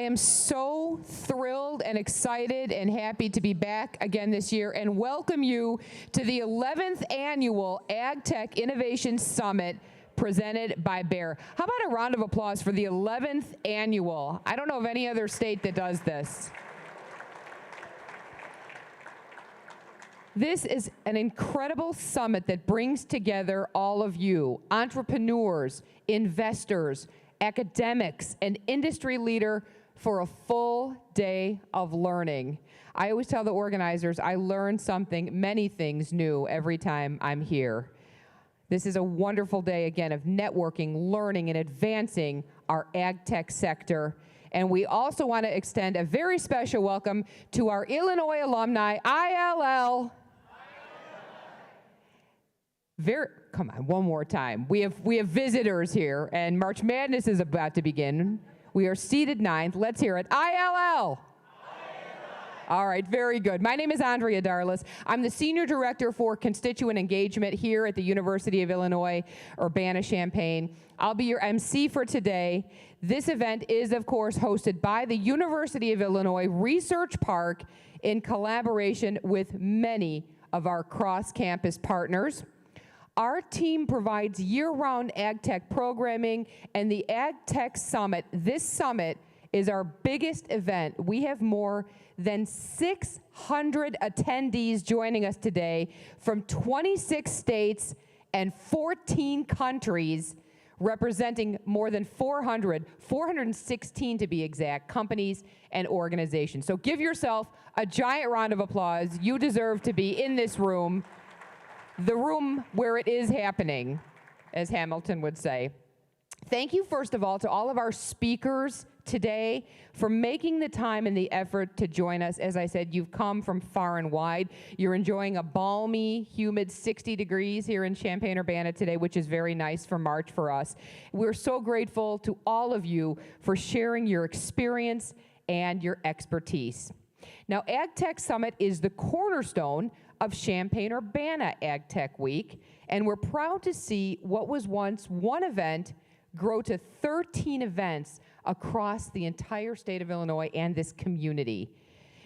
am so thrilled and excited and happy to be back again this year and welcome you to the 11th Annual AgTech Innovation Summit presented by Bayer. How about a round of applause for the 11th Annual? I don't know of any other state that does this. This is an incredible summit that brings together all of you, entrepreneurs, investors, academics, and industry leader for a full day of learning. I always tell the organizers I learn something, many things new every time I'm here. This is a wonderful day, again, of networking, learning, and advancing our ag tech sector. And we also want to extend a very special welcome to our Illinois alumni, ILL. Come on, one more time. We have visitors here, and March Madness is about to begin. We are seated ninth. Let's hear it. ILL. All right, very good. My name is Andrea Darlas. I'm the Senior Director for Constituent Engagement here at the University of Illinois, Urbana-Champaign. I'll be your MC for today. This event is, of course, hosted by the University of Illinois Research Park in collaboration with many of our cross-campus partners. Our team provides year-round ag tech programming and the AgTech Summit. This summit is our biggest event. We have more than 600 attendees joining us today from 26 states and 14 countries, representing more than 416 to be exact, companies and organizations. So give yourself a giant round of applause. You deserve to be in this room. The room where it is happening, as Hamilton would say. Thank you, first of all, to all of our speakers today for making the time and the effort to join us. As I said, you've come from far and wide. You're enjoying a balmy, humid 60 degrees here in Champaign, Urbana today, which is very nice for March for us. We're so grateful to all of you for sharing your experience and your expertise. Now, AgTech Summit is the cornerstone of Champaign-Urbana AgTech Week, and we're proud to see what was once one event grow to 13 events across the entire state of Illinois and this community.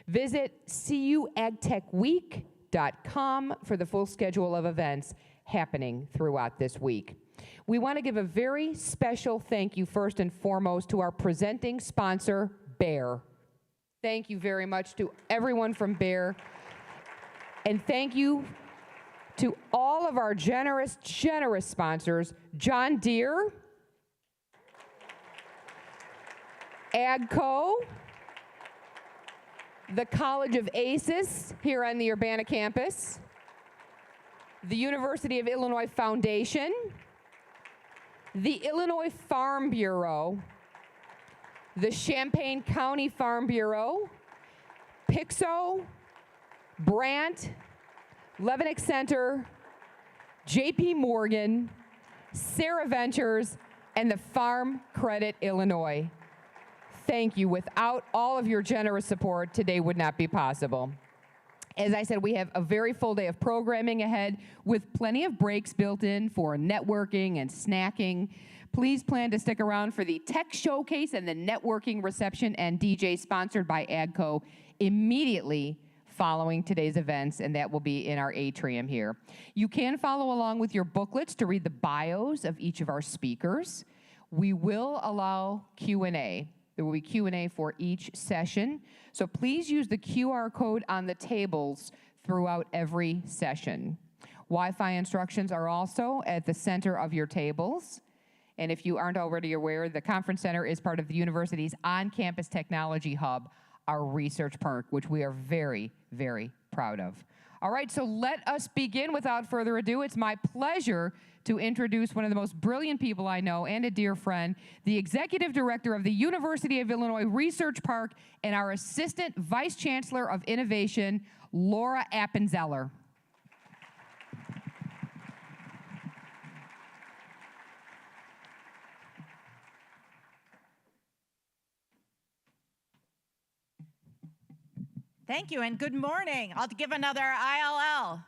Visit cuagtechweek.com for the full schedule of events happening throughout this week. We want to give a very special thank you first and foremost to our presenting sponsor, Bayer. Thank you very much to everyone from Bayer. And thank you to all of our generous sponsors, John Deere, AGCO, the College of ACES here on the Urbana campus, the University of Illinois Foundation, the Illinois Farm Bureau, the Champaign County Farm Bureau, Pixo, Brandt, Leavenworth Center, JP Morgan, Sarah Ventures, and the Farm Credit Illinois. Thank you. Without all of your generous support, today would not be possible. As I said, we have a very full day of programming ahead with plenty of breaks built in for networking and snacking. Please plan to stick around for the tech showcase and the networking reception and DJ sponsored by AGCO immediately following today's events, and that will be in our atrium here. You can follow along with your booklets to read the bios of each of our speakers. We will allow Q&A. There will be Q&A for each session, so please use the QR code on the tables throughout every session. Wi-Fi instructions are also at the center of your tables, and if you aren't already aware, the conference center is part of the university's on-campus technology hub, our research park, which we are very, very proud of. All right, so let us begin without further ado. It's my pleasure to introduce one of the most brilliant people I know and a dear friend, the Executive Director of the University of Illinois Research Park and our Assistant Vice Chancellor of Innovation, Laura Appenzeller. Thank you, and good morning. I'll give another ILL.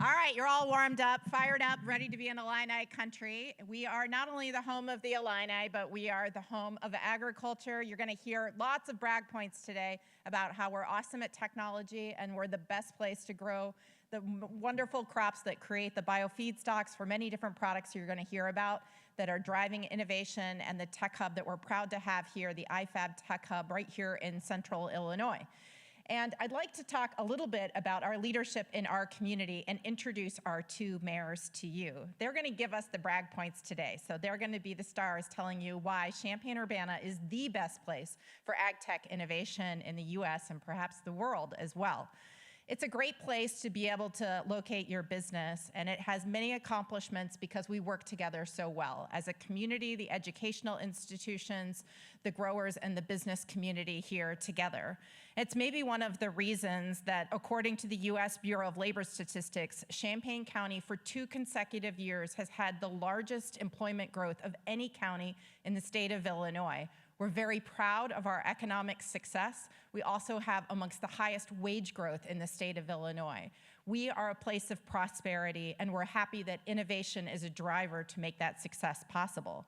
All right, you're all warmed up, fired up, ready to be in Illini country. We are not only the home of the Illini, but we are the home of agriculture. You're going to hear lots of brag points today about how we're awesome at technology and we're the best place to grow the wonderful crops that create the biofeedstocks for many different products you're going to hear about that are driving innovation, and the tech hub that we're proud to have here, the IFAB Tech Hub right here in central Illinois. And I'd like to talk a little bit about our leadership in our community and introduce our two mayors to you. They're going to give us the brag points today. So they're going to be the stars telling you why Champaign-Urbana is the best place for ag tech innovation in the US and perhaps the world as well. It's a great place to be able to locate your business, and it has many accomplishments because we work together so well. As a community, the educational institutions, the growers, and the business community here together. It's maybe one of the reasons that, according to the US Bureau of Labor Statistics, Champaign County for 2 consecutive years has had the largest employment growth of any county in the state of Illinois. We're very proud of our economic success. We also have amongst the highest wage growth in the state of Illinois. We are a place of prosperity, and we're happy that innovation is a driver to make that success possible.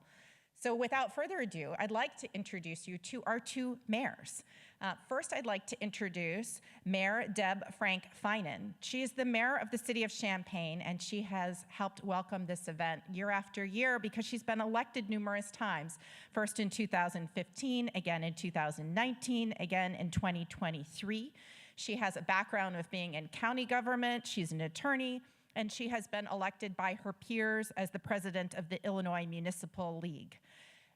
So without further ado, I'd like to introduce you to our two mayors. First, I'd like to introduce Mayor Deborah Frank Feinen. She is the mayor of the city of Champaign, and she has helped welcome this event year after year because she's been elected numerous times. First in 2015, again in 2019, again in 2023. She has a background of being in county government, she's an attorney, and she has been elected by her peers as the president of the Illinois Municipal League.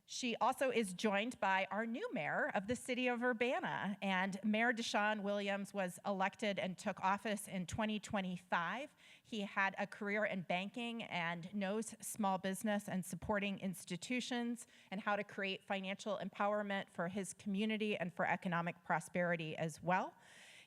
She also is joined by our new mayor of the city of Urbana, and Mayor DeShawn Williams was elected and took office in 2025. He had a career in banking and knows small business and supporting institutions and how to create financial empowerment for his community and for economic prosperity as well.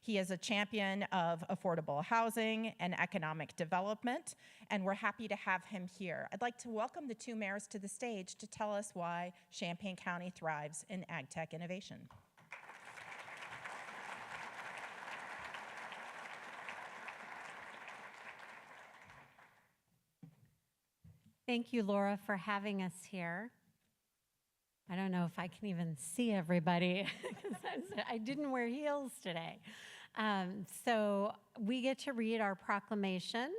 He is a champion of affordable housing and economic development, and we're happy to have him here. I'd like to welcome the two mayors to the stage to tell us why Champaign County thrives in ag tech innovation. Thank you, Laura, for having us here. I don't know if I can even see everybody because I didn't wear heels today. So we get to read our proclamation,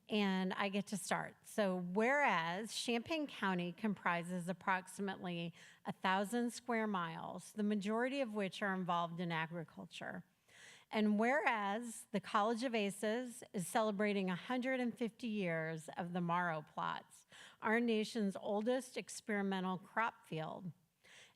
and I get to start. So whereas Champaign County comprises approximately 1,000 square miles, the majority of which are involved in agriculture, and whereas the College of Aces is celebrating 150 years of the marrow plots, our nation's oldest experimental crop field,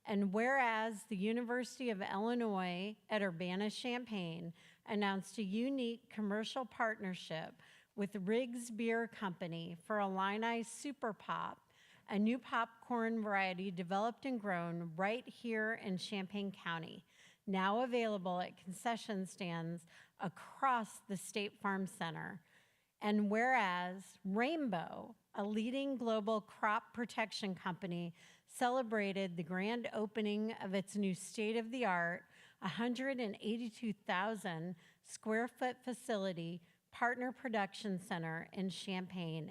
and whereas the University of Illinois at Urbana-Champaign announced a unique commercial partnership with Riggs Beer Company for Illini Super Pop, a new popcorn variety developed and grown right here in Champaign County, now available at concession stands across the State Farm Center. And whereas Rainbow, a leading global crop protection company, celebrated the grand opening of its new state-of-the-art 182,000 square foot facility partner production center in Champaign,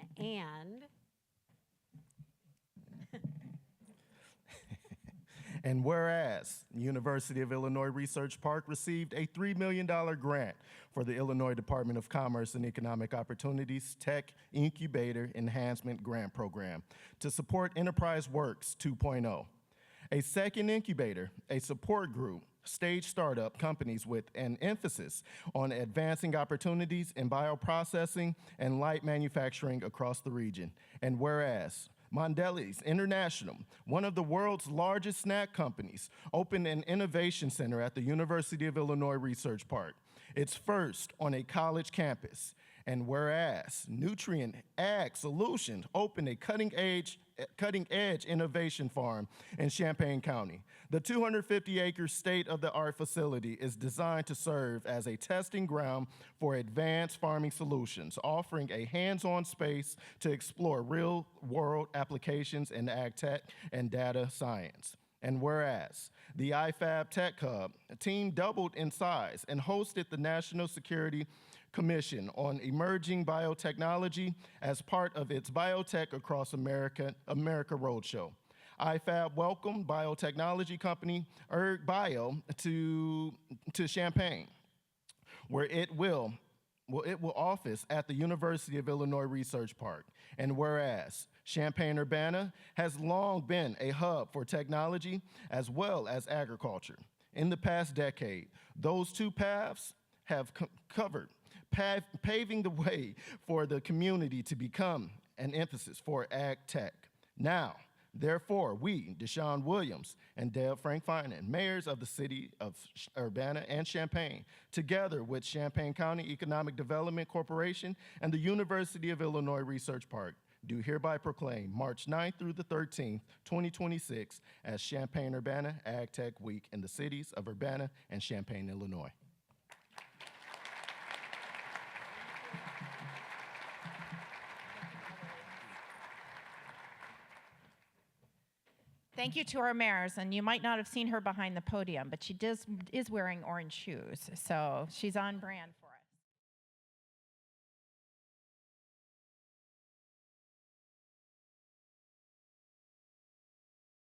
and whereas University of Illinois Research Park received a $3 million grant for the Illinois Department of Commerce and Economic Opportunities Tech Incubator Enhancement Grant Program to support Enterprise Works 2.0. A second incubator, a support group, stage startup companies with an emphasis on advancing opportunities in bioprocessing and light manufacturing across the region. And whereas Mondelez International, one of the world's largest snack companies, opened an innovation center at the University of Illinois Research Park, its first on a college campus. And whereas Nutrient Ag Solutions opened a cutting-edge innovation farm in Champaign County. The 250-acre state-of-the-art facility is designed to serve as a testing ground for advanced farming solutions, offering a hands-on space to explore real-world applications in ag tech and data science. And whereas the IFAB Tech Hub team doubled in size and hosted the National Security Commission on Emerging Biotechnology as part of its Biotech Across America Roadshow. IFAB welcomed biotechnology company Bio to Champaign, where it will office at the University of Illinois Research Park. And whereas Champaign-Urbana has long been a hub for technology as well as agriculture. In the past decade, those two paths have covered, paving the way for the community to become an emphasis for ag tech. Now, therefore, we, DeShawn Williams and Deborah Frank Feinen, mayors of the city of Urbana and Champaign, together with Champaign County Economic Development Corporation and the University of Illinois Research Park, do hereby proclaim March 9th through the 13th, 2026 as Champaign-Urbana Ag Tech Week in the cities of Urbana and Champaign, Illinois. Thank you to our mayors, and you might not have seen her behind the podium, but she is wearing orange shoes, so she's on brand.